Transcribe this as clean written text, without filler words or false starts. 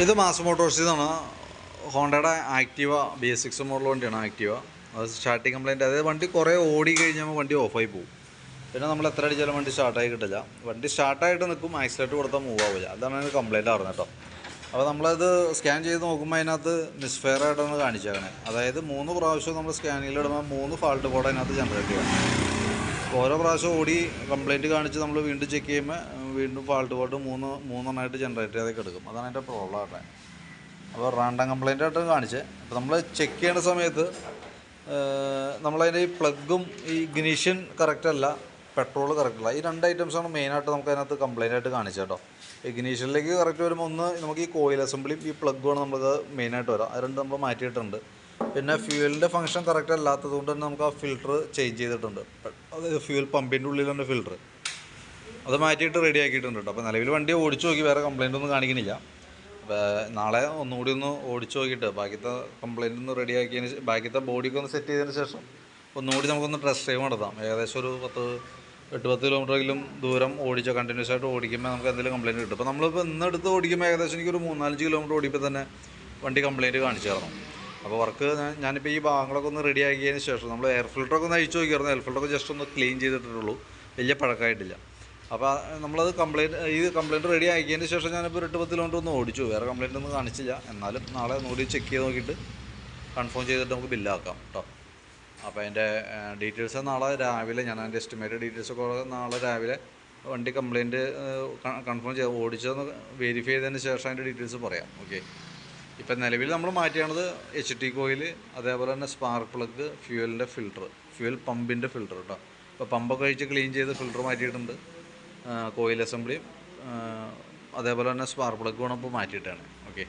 ഇത് മാസ് മോട്ടോഴ്സിൽ നിന്നാണ്. ഹോണ്ടയുടെ ആക്റ്റീവ BS6 മോഡൽ വണ്ടിയാണ് ആക്റ്റീവ. അത് സ്റ്റാർട്ടിങ് കംപ്ലയിൻറ്റ്, അതായത് വണ്ടി കുറേ ഓടി കഴിഞ്ഞാൽ വണ്ടി ഓഫായി പോകും. പിന്നെ നമ്മൾ എത്ര അടിച്ചാലും വണ്ടി സ്റ്റാർട്ടായി കിട്ടില്ല. വണ്ടി സ്റ്റാർട്ടായിട്ട് നിൽക്കും, ആക്സിലേറ്റർ കൊടുത്താൽ മൂവ് ആവില്ല. അതാണ് അതിന് കംപ്ലയിൻറ്റ് ആവുന്നത് കേട്ടോ. അപ്പോൾ നമ്മളത് സ്കാൻ ചെയ്ത് നോക്കുമ്പോൾ അതിനകത്ത് മിസ്ഫെയർ ആയിട്ടാണ് കാണിച്ചേക്കണേ. അതായത് 3 പ്രാവശ്യം നമ്മൾ സ്കാനിങ്ങിലിടുമ്പോൾ 3 ഫാൾട്ട് കോഡ് അതിനകത്ത് ജനറേറ്റ് ചെയ്യണം. ഓരോ പ്രാവശ്യം ഓടി കംപ്ലയിൻറ്റ് കാണിച്ച് നമ്മൾ വീണ്ടും ചെക്ക് ചെയ്യുമ്പോൾ വീണ്ടും ഫാൾട്ട് കോഡ് മൂന്നെണ്ണമായിട്ട് ജനറേറ്റ് ചെയ്തൊക്കെ എടുക്കും. അതാണ് അതിൻ്റെ പ്രോബ്ലം ആട്ടെ. അപ്പോൾ റാൻഡം കംപ്ലയിൻ്റ് ആയിട്ട് കാണിച്ചത്. അപ്പോൾ നമ്മൾ ചെക്ക് ചെയ്യേണ്ട സമയത്ത് നമ്മളതിൻ്റെ ഈ പ്ലഗും ഈ ഇഗ്നീഷൻ കറക്റ്റല്ല, പെട്രോൾ കറക്റ്റല്ല. ഈ 2 ഐറ്റംസാണ് മെയിനായിട്ട് നമുക്ക് അതിനകത്ത് കംപ്ലയിൻ്റ് ആയിട്ട് കാണിച്ചത് കേട്ടോ. ഇഗ്നീഷനിലേക്ക് കറക്റ്റ് വരുമ്പോൾ ഒന്ന് നമുക്ക് ഈ കോയിൽ അസംബ്ലിയും ഈ പ്ലഗുമാണ് നമുക്ക് മെയിനായിട്ട് വരാം. അത് 2 നമ്മൾ മാറ്റിയിട്ടുണ്ട്. പിന്നെ ഫ്യൂവലിൻ്റെ ഫംഗ്ഷൻ കറക്റ്റ് അല്ലാത്തത് കൊണ്ട് തന്നെ നമുക്ക് ആ ഫിൽറ്റർ ചേഞ്ച് ചെയ്തിട്ടുണ്ട്. അതായത് ഫ്യൂവൽ പമ്പിൻ്റെ ഉള്ളിൽ തന്നെ ഫിൽറ്റർ അത് മാറ്റിയിട്ട് റെഡി ആക്കിയിട്ടുണ്ട് കേട്ടോ. അപ്പോൾ നിലവിൽ വണ്ടി ഓടിച്ചു നോക്കി, വേറെ കംപ്ലയിൻ്റ് ഒന്നും കാണിക്കുന്നില്ല. അപ്പോൾ നാളെ ഒന്നുകൂടി ഒന്ന് ഓടിച്ചു നോക്കിയിട്ട് ബാക്കിത്തെ കംപ്ലയിൻ്റ് ഒന്ന് റെഡി ആക്കിയതിന് ബാക്കിത്തെ ബോഡിയൊക്കെ ഒന്ന് സെറ്റ് ചെയ്തതിന് ശേഷം ഒന്നുകൂടി നമുക്കൊന്ന് ടെസ്റ്റ് ഡ്രൈവ് നടത്താം. ഏകദേശം ഒരു 8-10 കിലോമീറ്ററെങ്കിലും ദൂരം ഓടിച്ചോ, കണ്ടിന്യൂസ് ആയിട്ട് ഓടിക്കുമ്പോൾ നമുക്ക് എന്തെങ്കിലും കംപ്ലയിൻറ്റ് കിട്ടും. അപ്പോൾ നമ്മളിപ്പോൾ ഇന്നെടുത്ത് ഓടിക്കുമ്പോൾ ഏകദേശം എനിക്കൊരു 3-4 കിലോമീറ്റർ ഓടിയപ്പോൾ തന്നെ വണ്ടി കംപ്ലയിൻറ്റ് കാണിച്ചു തരണം. അപ്പോൾ വർക്ക് ഞാനിപ്പോൾ ഈ ഭാഗങ്ങളൊക്കെ ഒന്ന് റെഡി ആക്കിയതിന് ശേഷം നമ്മൾ എയർ ഫിൽറ്ററൊക്കെ ഒന്ന് അഴിച്ചു നോക്കിയായിരുന്നു. എയർ ഫിൽറ്ററൊക്കെ ജസ്റ്റ് ഒന്ന് ക്ലീൻ ചെയ്തിട്ടുള്ളൂ, വലിയ പഴക്കമായിട്ടില്ല. അപ്പോൾ നമ്മളത് കംപ്ലയിൻറ്റ് റെഡി ആക്കിയതിന് ശേഷം ഞാനിപ്പോൾ 8-10 കിലോമീറ്റർ ഒന്ന് ഓടിച്ചു, വേറെ കംപ്ലയിൻ്റ് ഒന്നും കാണിച്ചില്ല. എന്നാലും നാളെ ഒന്നുകൂടി ചെക്ക് ചെയ്ത് നോക്കിയിട്ട് കൺഫേം ചെയ്തിട്ട് നമുക്ക് ബില്ലാക്കാം കേട്ടോ. അപ്പോൾ അതിൻ്റെ ഡീറ്റെയിൽസ് നാളെ രാവിലെ, ഞാൻ അതിൻ്റെ എസ്റ്റിമേറ്റഡ് ഡീറ്റെയിൽസൊക്കെ നാളെ രാവിലെ വണ്ടി കംപ്ലയിൻറ്റ് കൺഫേം ചെയ്ത് ഓടിച്ചതെന്ന് വെരിഫൈ ചെയ്തതിന് ശേഷം അതിൻ്റെ ഡീറ്റെയിൽസ് പറയാം. ഓക്കെ. ഇപ്പം നിലവിൽ നമ്മൾ മാറ്റിയാണത് HT കോയിൽ, അതേപോലെ തന്നെ സ്പാർക്ക് പ്ലഗ്, ഫ്യൂവലിൻ്റെ ഫിൽറ്റർ, ഫ്യൂവൽ പമ്പിൻ്റെ ഫിൽറ്റർ കേട്ടോ. ഇപ്പോൾ പമ്പൊക്കെ കഴിച്ച് ക്ലീൻ ചെയ്ത് ഫിൽറ്റർ മാറ്റിയിട്ടുണ്ട്. കോയിൽ അസംബ്ലിയും അതേപോലെ തന്നെ സ്പാർക്ക് പ്ലഗ് വേണം ഇപ്പോൾ മാറ്റിയിട്ടാണ്. ഓക്കെ.